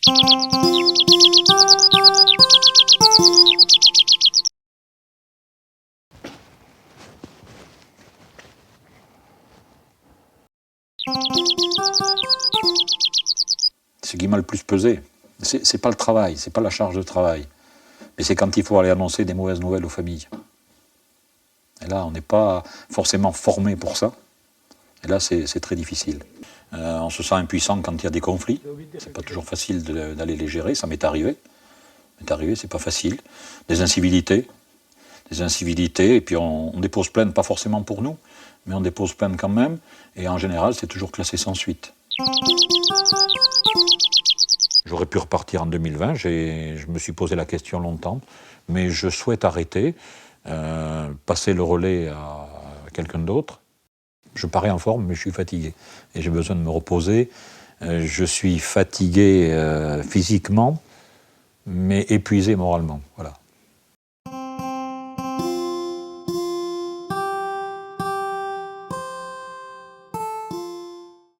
Ce qui m'a le plus pesé, c'est pas le travail, c'est pas la charge de travail, mais c'est quand il faut aller annoncer des mauvaises nouvelles aux familles. Et là, on n'est pas forcément formé pour ça. Et là, c'est très difficile. On se sent impuissant quand il y a des conflits. C'est pas toujours facile d'aller les gérer, ça m'est arrivé. C'est pas facile. Des incivilités, et puis on dépose plainte, pas forcément pour nous, mais on dépose plainte quand même, et en général, c'est toujours classé sans suite. J'aurais pu repartir en 2020, je me suis posé la question longtemps, mais je souhaite arrêter, passer le relais à quelqu'un d'autre. Je parais en forme, mais je suis fatigué, et j'ai besoin de me reposer. Je suis fatigué physiquement, mais épuisé moralement, voilà.